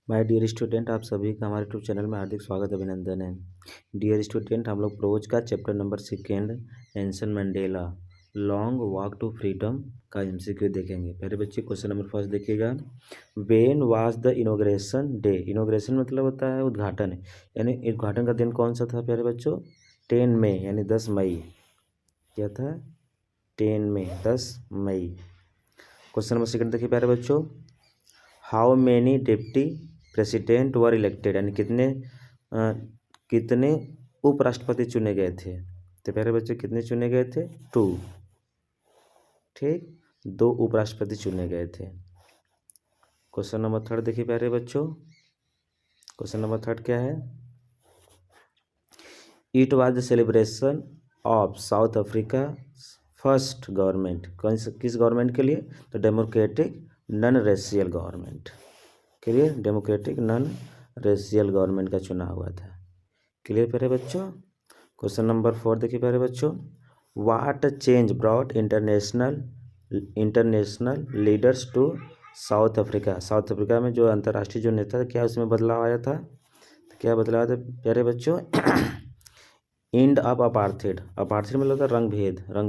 My dear student, आप सभी का हमारे यूट्यूब चैनल में हार्दिक स्वागत अभिनंदन है। डियर स्टूडेंट, हम लोग प्रोज का chapter number 2 Nelson Mandela long walk to freedom का एमसीक्यू देखेंगे। पहले बच्चे क्वेश्चन नंबर फर्स्ट देखिएगा। When was the inauguration day? Inauguration मतलब होता है उद्घाटन, यानी उद्घाटन का दिन कौन सा था प्यारे बच्चों? 10 मई यानी 10 मई। क्या था? 10 मई, 10 मई। क्वेश्चन नंबर सेकंड देखिए प्यारे बच्चों। How many deputy president were elected, यानी कितने उपराष्ट्रपति चुने गए थे? तो प्यारे बच्चों कितने चुने गए थे? 2। ठीक, 2 उपराष्ट्रपति चुने गए थे। क्वेश्चन नंबर थर्ड देखिए प्यारे बच्चों। क्वेश्चन नंबर थर्ड क्या है? It was the celebration of south Africa first government. किस गवर्नमेंट के लिए? तो डेमोक्रेटिक नॉन रेशियल गवर्नमेंट के लिए, डेमोक्रेटिक नॉन रेशियल गवर्नमेंट का चुना हुआ था। क्लियर प्यारे बच्चों? क्वेश्चन नंबर 4 देखिए प्यारे बच्चों। What change brought international leaders to South Africa? South Africa में जो अंतर्राष्ट्रीय जो नेता था, क्या उसमें बदलाव आया था? तो क्या बदलाव आया था प्यारे बच्चों? End of apartheid. अपार्थेड मतलब था रंग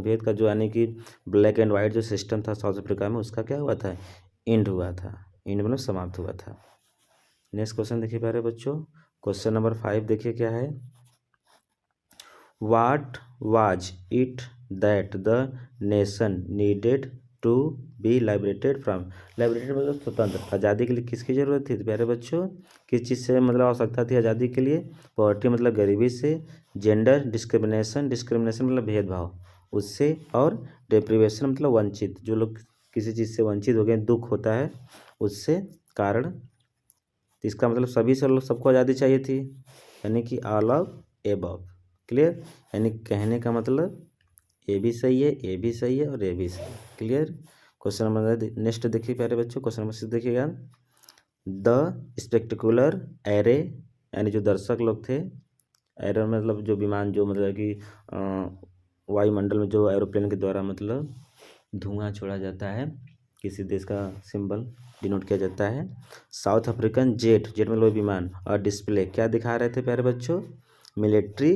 भेद का, जो यानी कि ब्लैक एंड वाइट जो सिस्टम था साउथ अफ्रीका में, उसका क्या हुआ था? एंड हुआ था। एंड मतलब समाप्त हुआ था। नेक्स्ट क्वेश्चन देखिए प्यारे बच्चों। क्वेश्चन नंबर 5 देखिए क्या है। What was it that the nation needed to be liberated from? Liberated मतलब स्वतंत्र। आज़ादी के लिए किसकी ज़रूरत थी? तो प्यारे बच्चों किस चीज़ से मतलब आवश्यकता थी आज़ादी के लिए? पॉवर्टी मतलब गरीबी से, जेंडर डिस्क्रिमिनेशन मतलब भेदभाव उससे, और डेप्रिवेशन मतलब वंचित, जो लोग किसी चीज़ से वंचित हो गए, दुख होता है उससे कारण। तो इसका मतलब सभी से लोग सबको आज़ादी चाहिए थी, यानी कि ऑल ऑफ एबव। क्लियर? यानी कहने का मतलब ए भी सही है, ए भी सही है और ए भी सही है। क्लियर? क्वेश्चन नंबर नेक्स्ट देखिए प्यारे बच्चों। क्वेश्चन नंबर 6 देखिएगा। द स्पेक्टिकुलर एरे, यानी जो दर्शक लोग थे, एरे मतलब जो विमान, जो मतलब कि वायुमंडल में जो एरोप्लेन के द्वारा मतलब धुआं छोड़ा जाता है, किसी देश का सिंबल डिनोट किया जाता है। साउथ अफ्रीकन जेट मतलब विमान, और डिस्प्ले क्या दिखा रहे थे प्यारे बच्चों? Military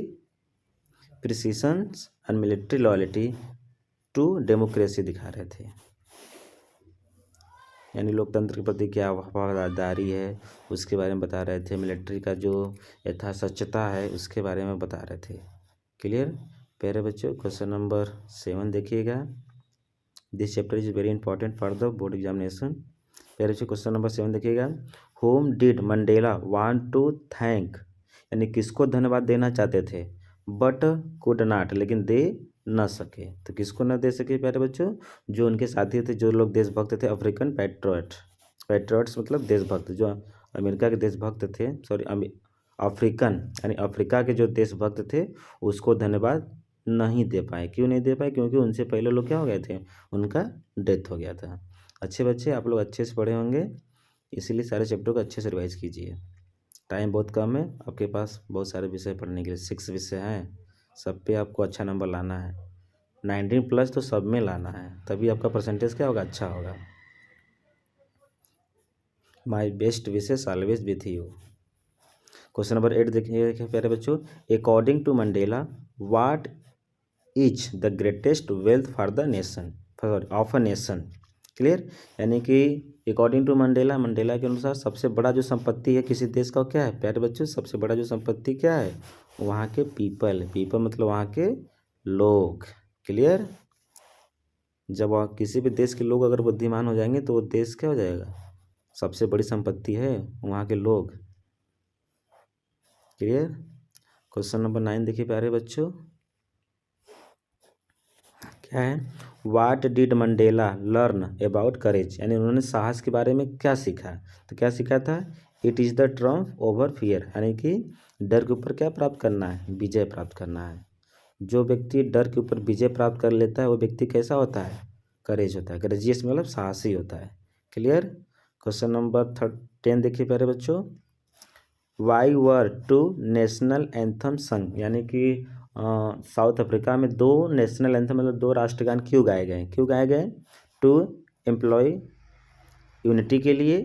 precision and military loyalty to democracy दिखा रहे थे, यानी लोकतंत्र के प्रति क्या वफादारी है उसके बारे में बता रहे थे। मिलिट्री का जो यथासत्यता है उसके बारे में बता रहे थे। क्लियर प्यारे बच्चों? क्वेश्चन नंबर 7 देखिएगा। This chapter is very important for the board examination. प्यारे बच्चों क्वेश्चन नंबर 7 देखिएगा। Whom did Mandela want to thank, यानी किसको धन्यवाद देना चाहते थे? बट कुड नॉट, लेकिन दे न सके। तो किसको न दे सके प्यारे बच्चों? जो उनके साथी थे, जो लोग देशभक्त थे, अफ्रीकन पैट्रियट्स मतलब देशभक्त, जो अमेरिका के देशभक्त थे, सॉरी अफ्रीकन यानी अफ्रीका के जो देशभक्त थे, उसको धन्यवाद नहीं दे पाए। क्यों नहीं दे पाए? क्योंकि उनसे पहले लोग क्या हो गए थे, उनका डेथ हो गया था। अच्छे बच्चे, आप लोग अच्छे से पढ़े होंगे, इसीलिए सारे चैप्टर को अच्छे से रिवाइज कीजिए। टाइम बहुत कम है, आपके पास बहुत सारे विषय पढ़ने के लिए, 6 विषय हैं, सब पे आपको अच्छा नंबर लाना है। 19+ तो सब में लाना है, तभी आपका परसेंटेज क्या होगा? अच्छा होगा। My best wishes always with you. Question number 8 देखिए प्यारे बच्चों। According to Mandela what is the greatest wealth for the nation, of a nation? Clear? यानी कि अकॉर्डिंग टू मंडेला, मंडेला के अनुसार सबसे बड़ा जो संपत्ति है किसी देश का, क्या है प्यारे बच्चों? सबसे बड़ा जो संपत्ति क्या है? वहाँ के पीपल मतलब वहाँ के लोग। क्लियर? जब वहाँ किसी भी देश के लोग अगर बुद्धिमान हो जाएंगे तो वो देश क्या हो जाएगा? सबसे बड़ी संपत्ति है वहाँ के लोग। क्लियर? क्वेश्चन नंबर 9 देखिए प्यारे बच्चों, क्या है? What did Mandela learn about करेज, यानी उन्होंने साहस के बारे में क्या सीखा? तो क्या सीखा था? It is the Trump over fear, यानी कि डर के ऊपर क्या प्राप्त करना है? विजय प्राप्त करना है। जो व्यक्ति डर के ऊपर विजय प्राप्त कर लेता है वो व्यक्ति कैसा होता है? करेज होता है। करेजियस मतलब साहसी होता है। क्लियर? क्वेश्चन नंबर 10 देखिए प्यारे बच्चों। Why were two national anthem sung, यानी कि साउथ अफ्रीका में 2 नेशनल एंथम मतलब 2 राष्ट्रगान क्यों गाए गए? टू एम्प्लॉय यूनिटी के लिए,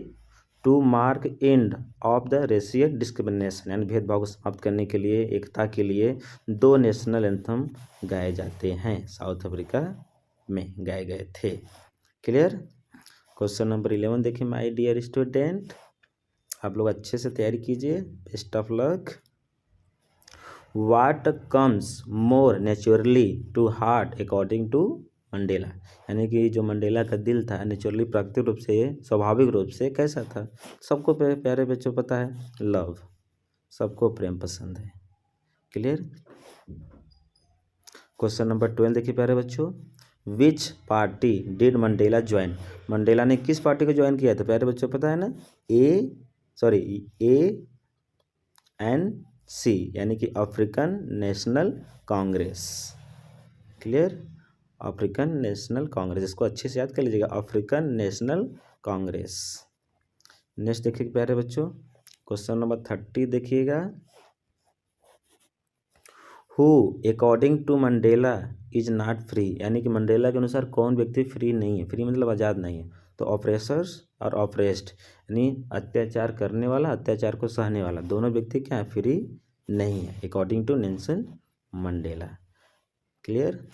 to mark end of the racial discrimination, यानी भेदभाव को समाप्त करने के लिए, एकता के लिए 2 नेशनल एंथम गाए जाते हैं, साउथ अफ्रीका में गाए गए थे। क्लियर। क्वेश्चन नंबर 11 देखिए माय डियर स्टूडेंट, आप लोग अच्छे से तैयारी कीजिए, best of luck. What comes more naturally to heart according to Mandela, यानी कि जो मंडेला का दिल था नेचुरली, प्राकृतिक रूप से, स्वाभाविक रूप से कैसा था? सबको प्यारे बच्चों पता है, लव, सबको प्रेम पसंद है। क्लियर। क्वेश्चन नंबर 12 देखिए प्यारे बच्चों, विच party did Mandela join, Mandela ने किस पार्टी को ज्वाइन किया था? प्यारे बच्चों पता है ना, ANC, यानी कि African national Congress. Clear. African national Congress, इसको अच्छे से याद कर लीजिएगा, अफ्रीकन नेशनल कांग्रेस। नेक्स्ट देखिए प्यारे बच्चों, क्वेश्चन नंबर 30 देखिएगा, who according to Mandela is not free, यानी कि मंडेला के अनुसार कौन व्यक्ति फ्री नहीं है? फ्री मतलब आज़ाद नहीं है। तो ऑपरेसर्स और ऑपरेस्ड, यानी अत्याचार करने वाला, अत्याचार को सहने वाला, दोनों व्यक्ति क्या है? फ्री नहीं है, according to Nelson Mandela. Clear.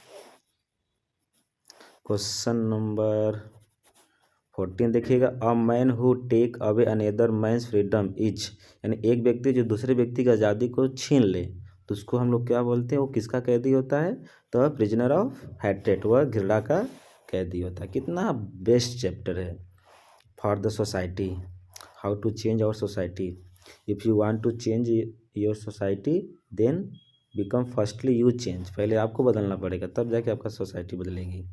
Question number 14 देखिएगा, a man who take away another man's freedom is, यानी एक व्यक्ति जो दूसरे व्यक्ति की आज़ादी को छीन ले तो उसको हम लोग क्या बोलते हैं? वो किसका कैदी होता है? तो प्रिजनर ऑफ हैट्रेट, वह घृणा का कैदी होता है। कितना बेस्ट चैप्टर है for the society, how to change our society. If you want to change your society then become firstly you change, पहले आपको बदलना पड़ेगा, तब जाके आपका सोसाइटी बदलेगी।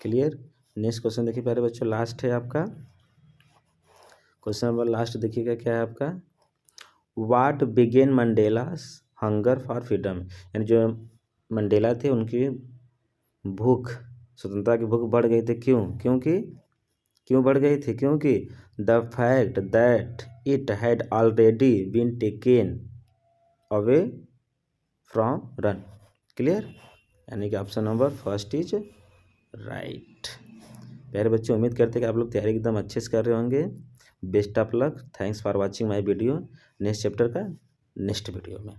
क्लियर। नेक्स्ट क्वेश्चन देखिए प्यारे बच्चों, लास्ट है आपका क्वेश्चन नंबर, लास्ट देखिएगा क्या है आपका, what began Mandela's hunger for freedom, यानी जो मंडेला थे उनकी भूख, स्वतंत्रता की भूख बढ़ गई थी, क्यों बढ़ गई थी? क्योंकि the fact that it had already been taken away from रन। क्लियर, यानी कि option number first is right. प्यारे बच्चों, उम्मीद करते हैं कि आप लोग तैयारी एकदम अच्छे से कर रहे होंगे। Best of luck, thanks for watching my video. Next chapter का नेक्स्ट वीडियो में।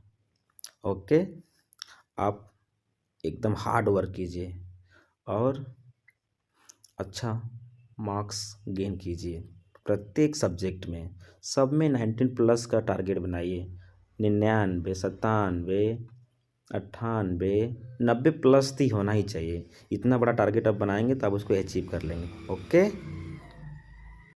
ओके, आप एकदम हार्ड वर्क कीजिए और अच्छा मार्क्स गेन कीजिए प्रत्येक सब्जेक्ट में, सब में 19+ का टारगेट बनाइए, 99, 97, 98, 90+ ही होना ही चाहिए। इतना बड़ा टारगेट आप बनाएंगे तो आप उसको अचीव कर लेंगे। ओके।